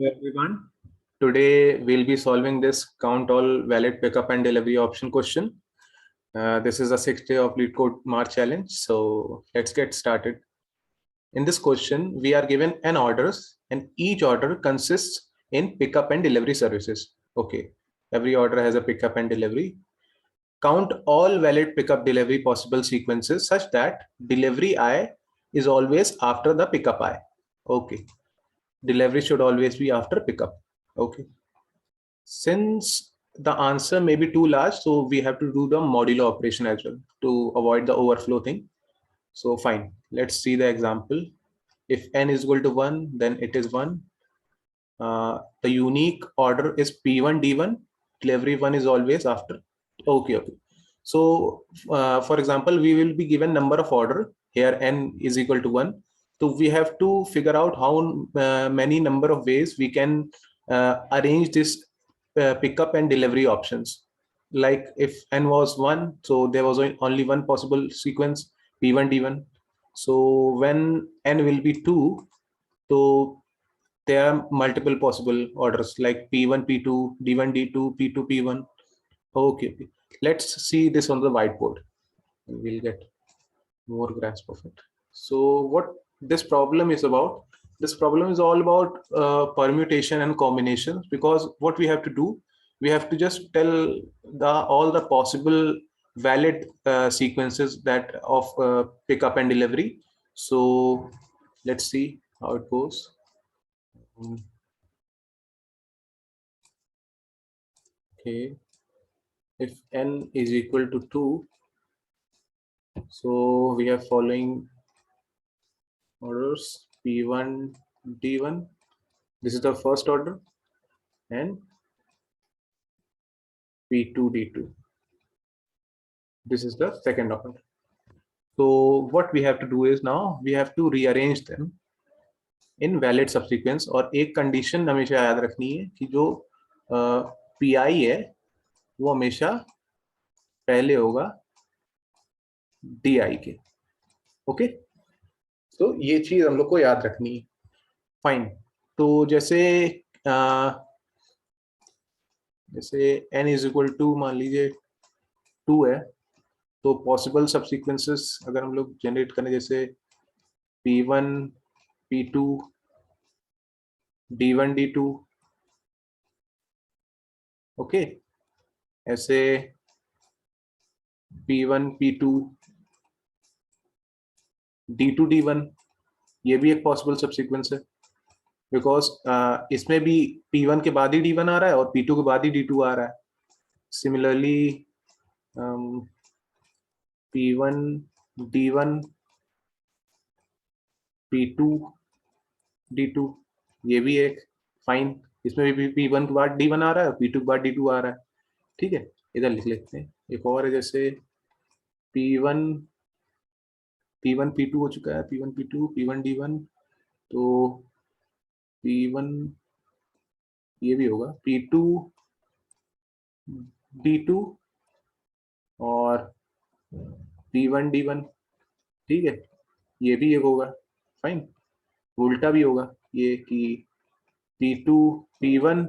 Everyone. Today we'll be solving this count all valid pickup and delivery option question. This is the sixth day of Lead Code March challenge. So let's get started. In this question, we are given n orders and each order consists in pickup and delivery services. Okay. Every order has a pickup and delivery. Count all valid pickup delivery possible sequences such that delivery I is always after the pickup I. Okay. Delivery should always be after pickup. Okay. Since the answer may be too large, so we have to do the modulo operation as well to avoid the overflow thing. So fine, let's see the example. If n is equal to 1, then it is 1. The unique order is P1 D1. Delivery 1 is always after. Okay. So for example, we will be given number of order. Here n is equal to 1. So we have to figure out how many number of ways we can arrange this pickup and delivery options. Like if n was 1, so there was only one possible sequence, P1 D1. So when n will be 2, so there are multiple possible orders like P1 P2 D1 D2 P2 P1. Okay. Let's see this on the whiteboard. We'll get more grasp of it. So what this problem is about? This problem is all about permutation and combinations, because what we have to do, we have to just tell all the possible valid sequences that of pickup and delivery. So let's see how it goes. Okay. If n is equal to 2, so we have following orders P1 D1. This is the first order, and P2 D2. This is the second order. So what we have to do is now we have to rearrange them in valid subsequence. और एक condition हमेशा याद रखनी है कि जो PI है वो हमेशा पहले होगा DI के. ओके, तो ये चीज हम लोग को याद रखनी है. फाइन. तो जैसे n इज इक्वल टू मान लीजिए 2 है, तो पॉसिबल सबसीक्वेंसेस अगर हम लोग जनरेट करें जैसे P1 P2 D1 D2. Okay, ऐसे P1 P2 D2 D1, ये भी एक पॉसिबल सबसीक्वेंस है, बिकॉज इसमें भी P1 के बाद ही D1 आ रहा है और P2 के बाद ही D2 आ रहा है. Similarly P1 D1 P2 D2, ये भी एक फाइन. इसमें भी P1 के बाद D1 आ रहा है और P2 के बाद D2 आ रहा है. ठीक है, इधर लिख लेते हैं. एक और है जैसे P1 P2 हो चुका है, P1 P2 P1 D1, तो P1 ये भी होगा P2 D2 और P1 D1. ठीक है, ये भी एक होगा. फाइन. उल्टा भी होगा ये कि P2 P1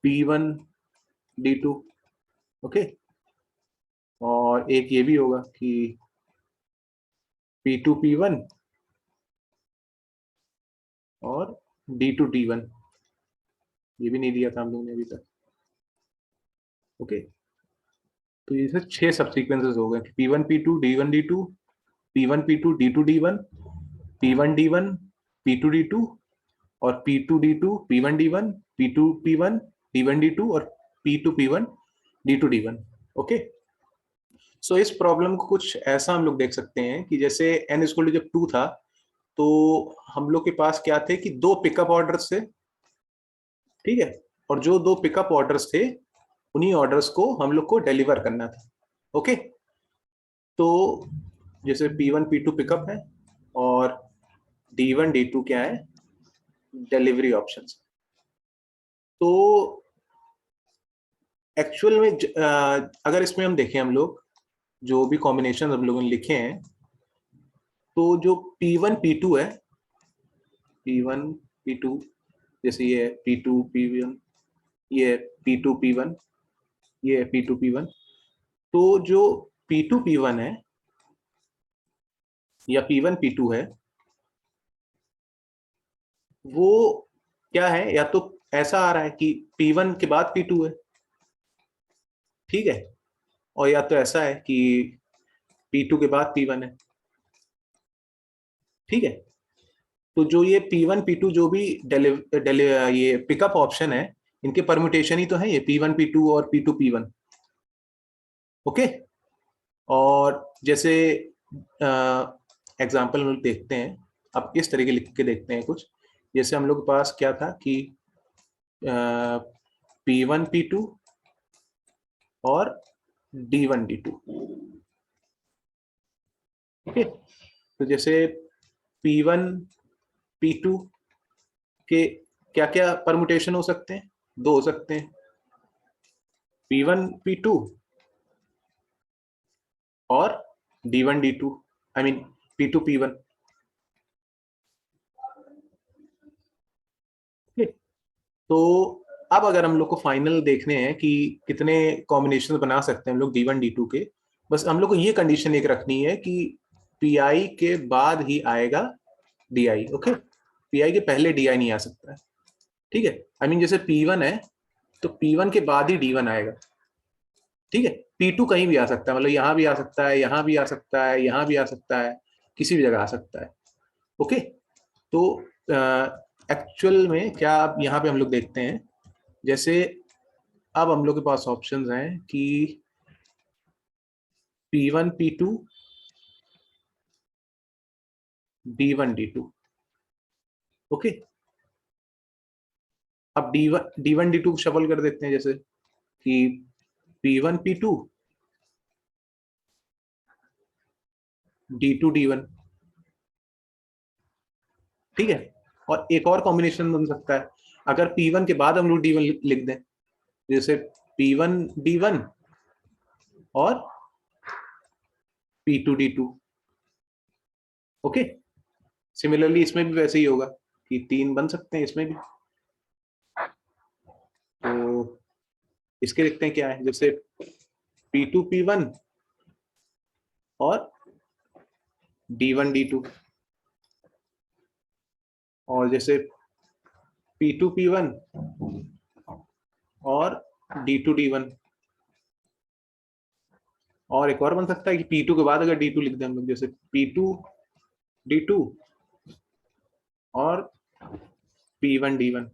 P1 D2. Okay, और एक ये भी होगा कि P2 P1 और D2 D1. ये भी नहीं दिया था हम लोगों ने अभी तक. ओके, तो ये से 6 सबसीक्वेंसेस हो गए. P1 P2 D1 D2 P1 P2 D2 D1 P1 D1 P2 D2 और P2 D2 P1 D1 P2 P1 D1 D2 और P2 P1 D2 D1. Okay, सो इस प्रॉब्लम को कुछ ऐसा हम लोग देख सकते हैं कि जैसे n इक्वल टू जब 2 था, तो हम लोग के पास क्या थे कि 2 पिकअप ऑर्डर्स थे. ठीक है, और जो 2 पिकअप ऑर्डर्स थे उन्हीं ऑर्डर्स को हम लोग को डिलीवर करना था. ओके, तो जैसे P1 P2 पिकअप है और D1 D2 क्या है, डिलीवरी ऑप्शंस. तो एक्चुअल में अगर इसमें हम देखें, हम लोग जो भी कॉम्बिनेशन हम लोगों ने लिखे हैं, तो जो P1 P2 है P1 P2, जैसे ये है P2 P1, ये है P2 P1, ये है P2 P1। तो जो P2 P1 है या P1 P2 है, वो क्या है, या तो ऐसा आ रहा है कि P1 के बाद P2 है, ठीक है, और या तो ऐसा है कि P2 के बाद P1 है, ठीक है। तो जो ये P1 P2 जो भी ये पिकअप ऑप्शन है, इनके परम्यूटेशन ही तो है ये P1 P2 और P2 P1। ओके। और जैसे एग्जांपल हम लोग देखते हैं, अब इस तरीके लिख के देखते हैं कुछ। जैसे हम लोग के पास क्या था कि P1 P2 और D1 D2। ओके। तो जैसे P1 P2 के क्या क्या परमुटेशन हो सकते हैं, दो हो सकते हैं, P1 P2 और D1 D2, I mean P2 P1। तो अब अगर हम लोग को फाइनल देखने हैं कि कितने कॉम्बिनेशन बना सकते हैं हम लोग D1 D2 के, बस हम लोग को ये कंडीशन एक रखनी है कि PI के बाद ही आएगा DI। ओके, PI के पहले DI नहीं आ सकता है, ठीक है। आई मीन जैसे P1 है तो P1 के बाद ही D1 आएगा, ठीक है। P2 कहीं भी आ सकता है, मतलब यहाँ भी आ सकता है, यहाँ भी आ सकता है, यहाँ भी आ सकता है, किसी भी जगह आ सकता है। ओके। तो एक्चुअल में क्या अब यहाँ पे हम लोग देखते हैं, जैसे अब हम लोग के पास ऑप्शंस हैं कि P1 P2 D1 D2। Okay. अब D1 D2 को शफल कर देते हैं, जैसे कि P1 P2 D2 D1, ठीक है। और एक और कॉम्बिनेशन बन सकता है, अगर P1 के बाद हम लोग D1 लिख दें, जैसे P1 D1 और P2 D2। ओके। सिमिलरली इसमें भी वैसे ही होगा कि तीन बन सकते हैं इसमें भी। तो इसके देखते हैं क्या है, जैसे P2 P1 और D1 D2, और जैसे P2 P1 और D2 D1। और एक और बन सकता है कि P2 के बाद अगर D2 लिख दें हम लोग, जैसे P2 D2 और P1 D1,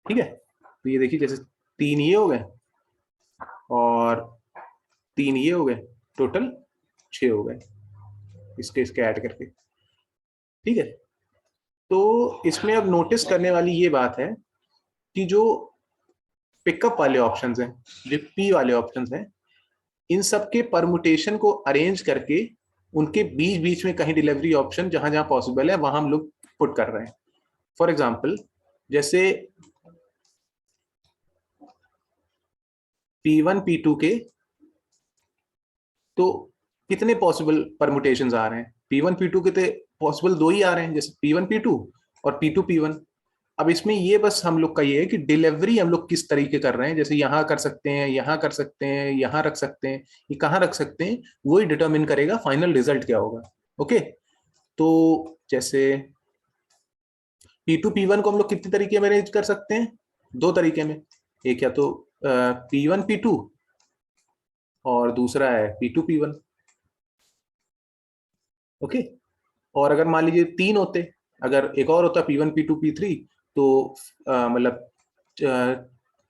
ठीक है। तो ये देखिए, जैसे तीन ये हो गए और तीन ये हो गए, टोटल 6 हो गए इसके ऐड करके, ठीक है। तो इसमें अब नोटिस करने वाली ये बात है कि जो पिकअप वाले ऑप्शंस हैं, जो पी वाले ऑप्शंस हैं, इन सब के परमुटेशन को अरेंज करके उनके बीच बीच में कहीं डिलीवरी ऑप्शन जहां जहां पॉसिबल है वहां हम लोग पुट कर रहे हैं। फॉर एग्जाम्पल, जैसे P1 P2 के तो कितने पॉसिबल परमुटेशंस आ रहे हैं, P1 P2 के तो पॉसिबल दो ही आ रहे हैं, जैसे P1 P2 और P2 P1। अब इसमें ये बस हम लोग का ये है कि डिलीवरी हम लोग किस तरीके कर रहे हैं, जैसे यहाँ कर सकते हैं, यहाँ कर सकते हैं, यहाँ रख सकते हैं, ये कहाँ रख सकते हैं, वही डिटरमिन करेगा फाइनल रिजल्ट क्या होगा। ओके। तो जैसे P2 P1 को हम लोग कितने तरीके में अरेंज कर सकते हैं, दो तरीके में, एक या तो P1 P2 और दूसरा है P2 P1। ओके। और अगर मान लीजिए तीन होते, अगर एक और होता P1 P2 P3, तो मतलब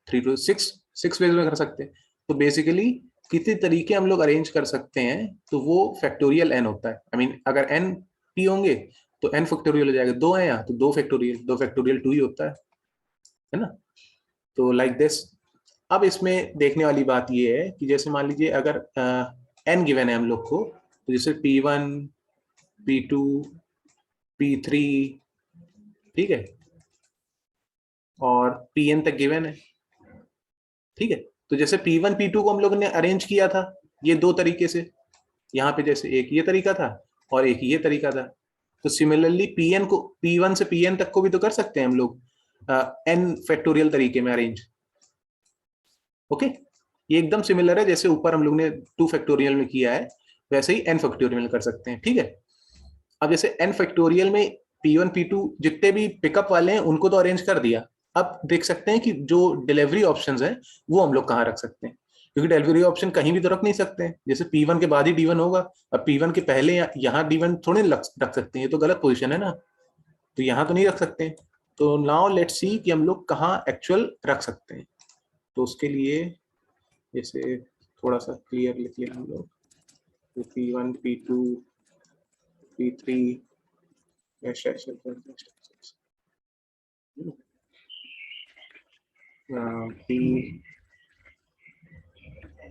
3 to 6 6 वेज में कर सकते हैं। तो बेसिकली कितने तरीके हम लोग अरेंज कर सकते हैं, तो वो फैक्टोरियल n होता है। आई मीन अगर n p होंगे तो n फैक्टोरियल हो जाएगा, दो है यहाँ तो दो फैक्टोरियल 2 ही होता है ना। तो लाइक दिस। अब इसमें देखने वाली बात ये है कि जैसे मान लीजिए अगर n गिवन है हम लोग को, तो जैसे P1 P2 P3, ठीक है, और Pn तक गिवन है, ठीक है। तो जैसे P1 P2 को हम लोग ने अरेंज किया था ये दो तरीके से, यहाँ पे जैसे एक ये तरीका था और एक ये तरीका था, तो सिमिलरली Pn को P1 से Pn तक को भी तो कर सकते हैं हम लोग n फैक्टोरियल तरीके में अरेंज। ओके, ये एकदम सिमिलर है, जैसे ऊपर हम लोग ने 2 फैक्टोरियल में किया है वैसे ही n फैक्टोरियल में कर सकते हैं। ठीक है, अब जैसे n फैक्टोरियल में P1 P2 जितने भी पिकअप वाले हैं उनको तो अरेंज कर दिया। अब देख सकते हैं कि जो डिलीवरी ऑप्शंस हैं वो हम लोग कहाँ रख सकते हैं, क्योंकि डिलीवरी ऑप्शन कहीं भी तो रख नहीं सकते हैं। जैसे P1 के बाद ही D1 होगा, अब P1 के पहले यहाँ D1 थोड़े रख सकते हैं, ये तो गलत पोजीशन है ना, तो यहाँ तो नहीं रख सकते। तो नाउ लेट्स सी कि हम लोग कहाँ एक्चुअल रख सकते हैं। तो उसके लिए जैसे थोड़ा सा क्लियर लिख लिया हम लोग, तो P1 P2 P3 P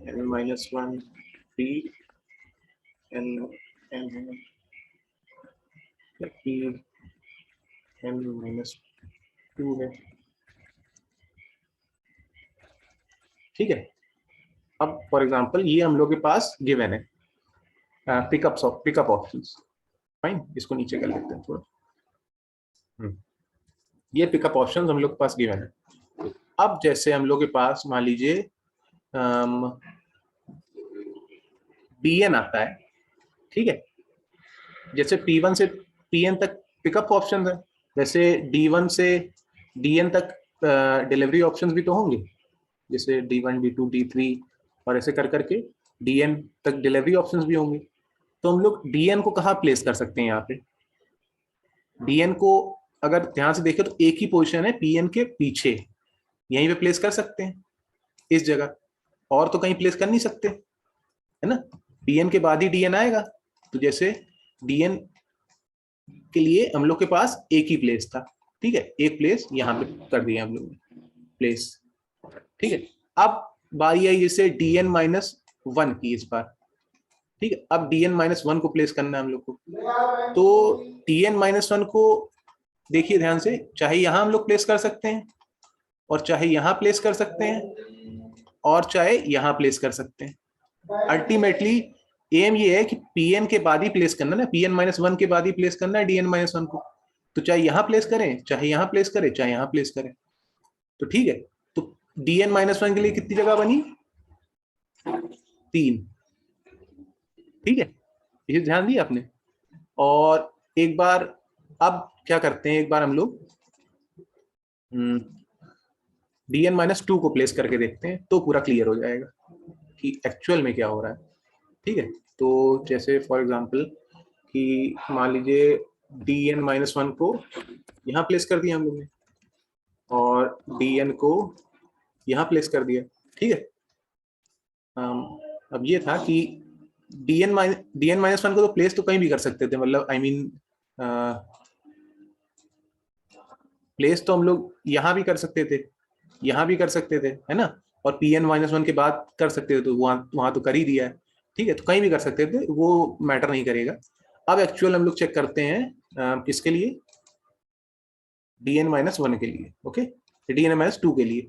n minus 1 P n P n minus 2 है। ठीक है, अब फॉर एग्जांपल ये हम लोग के पास गिवन है पिकअप ऑप्शंस। फाइन, इसको नीचे कर लेते हैं थोड़ा। ये पिकअप ऑप्शंस हम लोग के पास गिवन है। अब जैसे हम लोग के पास मान लीजिए DN आता है, ठीक है, जैसे P1 से PN तक पिकअप ऑप्शन है, वैसे D1 से DN तक डिलीवरी ऑप्शंस भी तो होंगे, जैसे D1 D2 D3 और ऐसे कर करके DN तक डिलीवरी ऑप्शंस भी होंगे। तो हम लोग DN को कहाँ प्लेस कर सकते हैं? यहाँ पे DN को अगर ध्यान से देखें तो एक ही पोजीशन है PN के पीछे, यहीं पे प्लेस कर सकते हैं इस जगह, और तो कहीं प्लेस कर नहीं सकते, है ना। DN के बाद ही DN आएगा, तो जैसे DN के लिए हम लोग के पास एक ही प्लेस था, ठीक है, एक प्लेस यहाँ पे कर दिया हम लोग ने प्लेस। ठीक है, अब बारी आई जैसे DN-1 की इस बार। ठीक है, अब DN-1 को प्लेस करना है हम लोग को, तो DN-1 को देखिए ध्यान से, चाहे यहां हम लोग प्लेस कर सकते हैं और चाहे यहां प्लेस कर सकते हैं और चाहे यहां प्लेस कर सकते हैं। अल्टीमेटली एम ये है कि Pn के बाद ही प्लेस करना ना, Pn-1 के बाद ही प्लेस करना है DN-1 को, तो चाहे यहां प्लेस करें, चाहे यहां प्लेस करें, चाहे यहां प्लेस करें। तो ठीक है, तो DN-1 के लिए कितनी जगह बनी? 3। ठीक है, ये ध्यान दिया आपने। और एक बार अब क्या करते हैं, एक बार हम लोग DN-2 को प्लेस करके देखते हैं, तो पूरा क्लियर हो जाएगा कि एक्चुअल में क्या हो रहा है। ठीक है, तो जैसे फॉर एग्जांपल कि मान लीजिए DN-1 को यहाँ प्लेस कर दिया हम लोग ने और DN को यहाँ प्लेस कर दिया। ठीक है, अब ये था कि DN-1 को तो प्लेस तो कहीं भी कर सकते थे, मतलब आई मीन प्लेस तो हम लोग यहाँ भी कर सकते थे, यहाँ भी कर सकते थे, है ना, और Pn-1 के बाद कर सकते थे, तो वहां तो कर ही दिया है। ठीक है, तो कहीं भी कर सकते थे, वो मैटर नहीं करेगा। अब एक्चुअल हम लोग चेक करते हैं किसके लिए? DN-1 के लिए। ओके, DN-2 के लिए,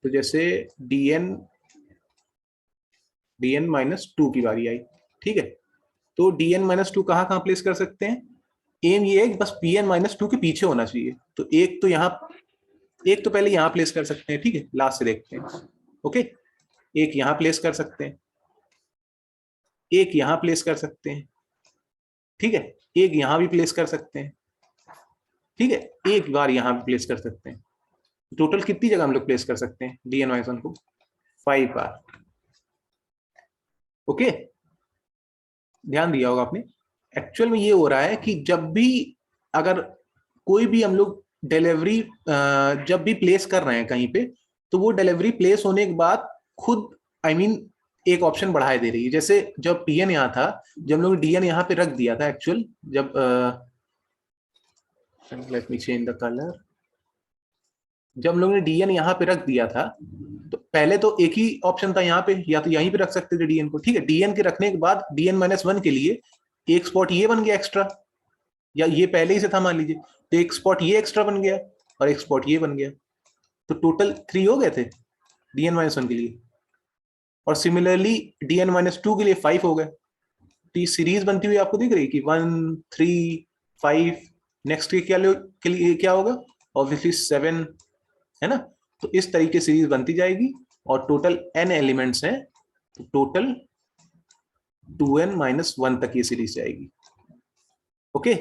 तो जैसे DN-2 की बारी आई। ठीक है, तो DN-2 कहाँ प्लेस कर सकते हैं? एम ये है कि बस Pn-2 के पीछे होना चाहिए, तो एक तो पहले यहाँ प्लेस कर सकते हैं। ठीक है, लास्ट से देखते हैं। ओके, एक यहाँ प्लेस कर सकते हैं, एक यहाँ प्लेस कर सकते हैं, ठीक है, एक यहाँ भी प्लेस कर सकते हैं, ठीक है, एक बार यहाँ भी प्लेस कर सकते हैं। टोटल कितनी जगह हम लोग प्लेस कर सकते हैं DN-1 को? 5 बार। ओके, ध्यान दिया होगा आपने। एक्चुअल में ये हो रहा है कि जब भी अगर कोई भी हम लोग डिलीवरी जब भी प्लेस कर रहे हैं कहीं पे, तो वो डिलीवरी प्लेस होने के बाद खुद आई मीन एक ऑप्शन बढ़ाए दे रही है। जैसे जब PN यहाँ था, जब हम लोग DN यहाँ पे रख दिया था, एक्चुअल जब let me change the colour, जब हम लोग ने DN यहाँ पे रख दिया था, तो पहले तो एक ही ऑप्शन था यहाँ पे, या तो यहीं पे रख सकते थे DN को। ठीक है, DN के रखने के बाद DN-1 के लिए एक स्पॉट ये बन गया एक्स्ट्रा, या ये पहले ही से था मान लीजिए, तो एक स्पॉट ये एक्स्ट्रा बन गया और एक स्पॉट ये बन गया, तो टोटल 3 हो गए थे DN-1 के लिए। और सिमिलरली DN-2 के लिए 5 हो गए। तो ये सीरीज बनती हुई आपको दिख रही है कि 1 3 5 नेक्स्ट के लिए क्या होगा, ऑब्वियसली 7 है ना। तो इस तरीके सीरीज बनती जाएगी और टोटल n एलिमेंट्स हैं, तो टोटल 2n-1 तक ये सीरीज जाएगी। Okay,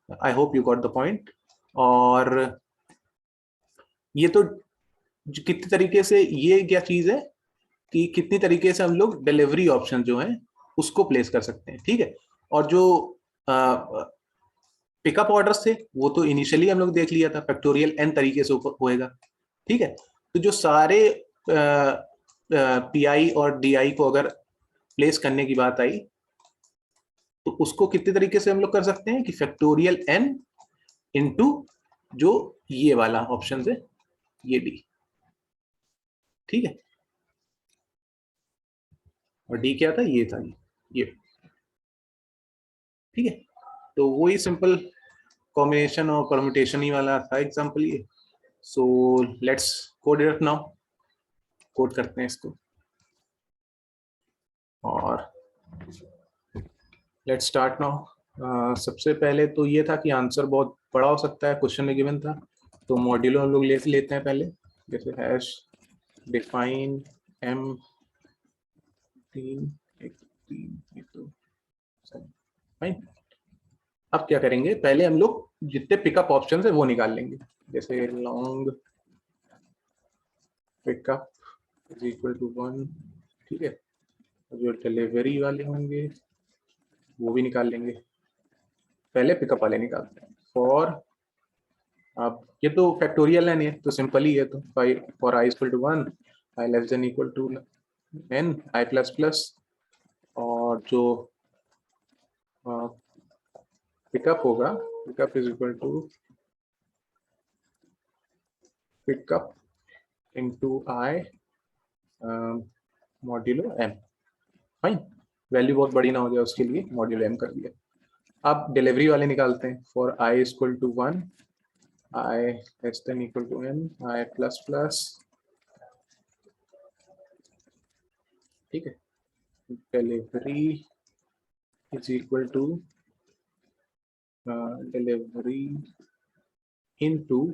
I hope you got the point. और ये तो कितनी तरीके से, ये क्या चीज है कि कितनी तरीके से हम लोग डिलीवरी ऑप्शन जो है उसको प्लेस कर सकते हैं, ठीक है। और जो पिकअप ऑर्डर्स थे वो तो इनिशियली हम लोग देख लिया था, फैक्टोरियल n तरीके से होएगा, ठीक है। तो जो सारे पीआई और डीआई को अगर प्लेस करने की बात आई तो उसको कितने तरीके से हम लोग कर सकते हैं कि फैक्टोरियल n इंटू जो ये वाला ऑप्शन है ये d, ठीक है। और d क्या था, ये था ये, ठीक है। तो वही सिंपल कॉम्बिनेशन और परम्यूटेशन ही वाला था एग्जांपल ये। So let's code it now, code करते हैं इसको और लेट्स स्टार्ट नाउ। सबसे पहले तो ये था कि आंसर बहुत बड़ा हो सकता है, क्वेश्चन में गिवन था, तो मॉड्यूलो हम लोग लेते हैं पहले, जैसे हैश डिफाइन m 3 तो फाइन। अब क्या करेंगे, पहले हम लोग जितने पिकअप ऑप्शन है वो निकाल लेंगे, जैसे long pickup is equal to 1, ठीक है। जो डिलीवरी वाले होंगे वो भी निकाल लेंगे, पहले पिकअप वाले निकालते हैं। फॉर, अब ये तो फैक्टोरियल है, तो सिंपल ही है, तो for i equal to 1, i less than equal to n, i plus plus, और जो पिकअप होगा, pickup is equal to pickup into i modulo m, fine. Value बहुत बड़ी ना हो जाए उसके लिए मॉड्यूलो m कर दिया। अब डिलीवरी वाले निकालते हैं, for i equal to 1, i less than equal to n, i plus plus, ठीक है। Delivery is equal to delivery into,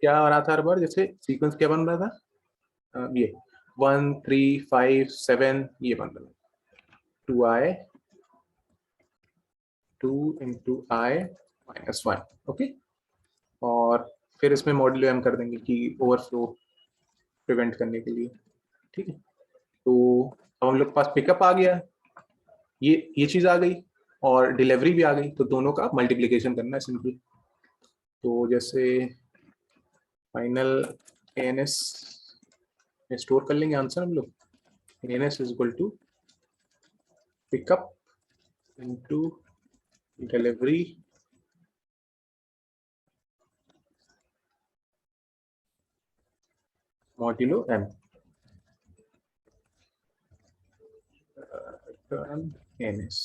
क्या आ रहा था हर बार, जैसे सीक्वेंस क्या बन रहा था, ये 1 3 5 7 ये बन रहा था, 2i 2 इंटू आई माइनस 1, ओके। और फिर इसमें मॉड्यूलो m कर देंगे कि ओवरफ्लो प्रिवेंट करने के लिए, ठीक है। तो अब हम लोग के पास पिकअप आ गया, ये चीज आ गई और डिलीवरी भी आ गई, तो दोनों का मल्टीप्लिकेशन करना है सिंपली। तो जैसे फाइनल ans में स्टोर कर लेंगे आंसर हम लोग, ans is equal to pickup into delivery modulo m, ans.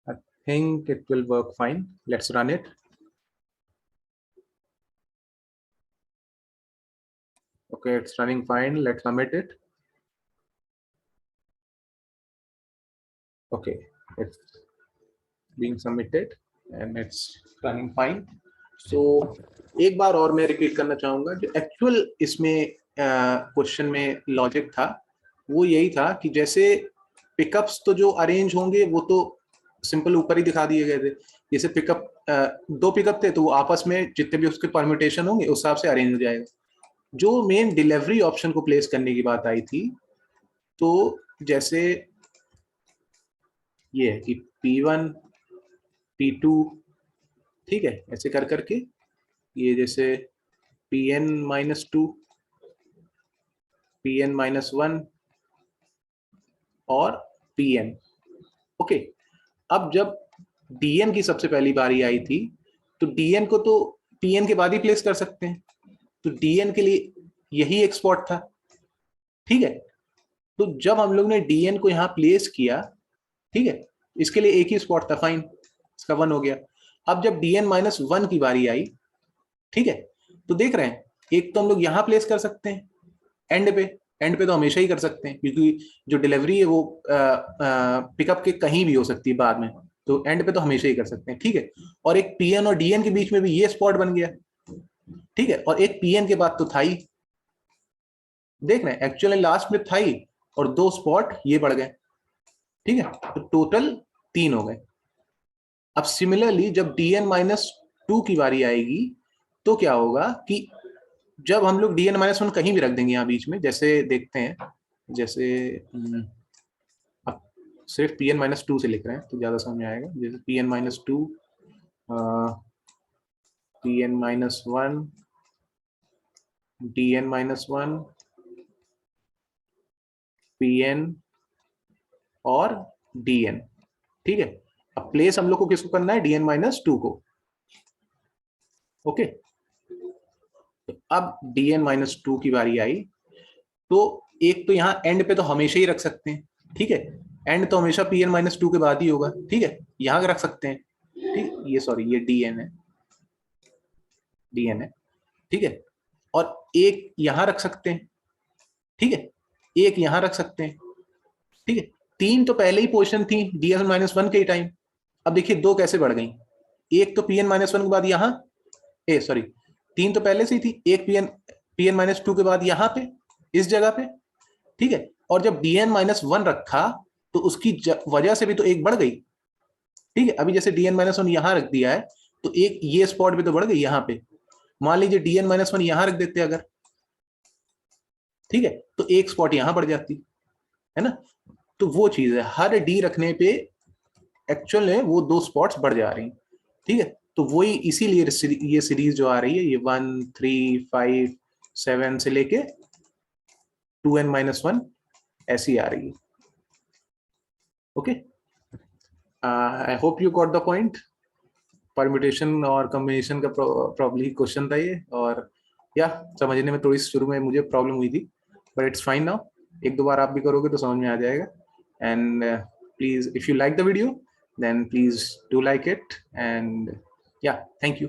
I think it will work fine. Let's run it. Okay, it's running fine. Let's submit it. Okay, it's being submitted and it's running fine. So एक बार और मैं repeat करना चाहूंगा, जो actual इसमें question में logic था वो यही था कि जैसे पिकअप्स तो जो अरेंज होंगे वो तो सिंपल ऊपर ही दिखा दिए गए थे। जैसे पिकअप 2 पिकअप थे तो वो आपस में जितने भी उसके परम्यूटेशन होंगे उस हिसाब से अरेंज हो जाएगा। जो मेन डिलीवरी ऑप्शन को प्लेस करने की बात आई थी, तो जैसे ये है कि P1 P2, ठीक है, ऐसे कर करके ये जैसे Pn-2 Pn-1 और Pn, ओके। अब जब Dn की सबसे पहली बारी आई थी तो Dn को तो Pn के बाद ही प्लेस कर सकते हैं, तो Dn के लिए यही एक स्पॉट था, ठीक है। तो जब हम लोग ने Dn को यहाँ प्लेस किया, ठीक है, इसके लिए एक ही स्पॉट था, फाइन, इसका 1 हो गया। अब जब Dn-1 की बारी आई, ठीक है, तो देख रहे हैं एक तो हम लोग यहाँ प्लेस कर सकते हैं एंड पे, एंड पे तो हमेशा ही कर सकते हैं, क्योंकि जो डिलीवरी है वो पिकअप के कहीं भी हो सकती है बाद में, तो एंड पे तो हमेशा ही कर सकते हैं, ठीक है। और एक पीएन और डीएन के बीच में भी ये स्पॉट बन गया, ठीक है। और एक पीएन के बाद तो था ही, देख रहे हैं एक्चुअली लास्ट में था ही, और 2 स्पॉट ये बढ़ गए, ठीक है, तो टोटल 3 हो गए। अब सिमिलरली जब dn-2 की बारी आएगी तो क्या होगा कि जब हम लोग dn-1 कहीं भी रख देंगे यहाँ बीच में, जैसे देखते हैं, जैसे अब सिर्फ pn-2 से लिख रहे हैं तो ज्यादा समझ में आएगा। जैसे pn-2 pn-1 dn-1 pn और dn, ठीक है। अब प्लेस हम लोग को किसको करना है, dn-2 को, ओके। तो अब dn-2 की बारी आई, तो एक तो यहाँ एंड पे तो हमेशा ही रख सकते हैं, ठीक है। एंड तो हमेशा pn-2 के बाद ही होगा, ठीक है, यहाँ रख सकते हैं, ठीक। ये सॉरी ये dn है, ठीक है। और एक यहाँ रख सकते हैं, ठीक है, एक यहाँ रख सकते हैं, ठीक है। 3 तो पहले ही पोजीशन थी dn-1 के टाइम। अब देखिए 2 कैसे बढ़ गई, एक तो pn-1 के बाद यहाँ, ए सॉरी 3 तो पहले से ही थी, एक pn-2 के बाद यहाँ पे इस जगह पे, ठीक है। और जब dn-1 रखा तो उसकी वजह से भी तो एक बढ़ गई, ठीक है। अभी जैसे dn-1 यहाँ रख दिया है तो एक ये स्पॉट भी तो बढ़ गई यहाँ पे। मान लीजिए dn-1 यहाँ रख देते अगर, ठीक है, तो एक स्पॉट यहाँ बढ़ जाती है ना। तो वो चीज है, हर डी रखने पे एक्चुअल में वो 2 स्पॉट्स बढ़ जा रही, ठीक है। तो वही इसीलिए ये सीरीज जो आ रही है ये 1 3 5 7 से लेके 2n-1 ऐसी आ रही है, okay. I hope you got the point. Permutation और कॉम्बिनेशन का प्रॉब्ली क्वेश्चन था ये, और या समझने में थोड़ी शुरू में मुझे प्रॉब्लम हुई थी, बट इट्स फाइन नाउ। एक दो बार आप भी करोगे तो समझ में आ जाएगा। And please if you like the video then please do like it, and yeah, thank you.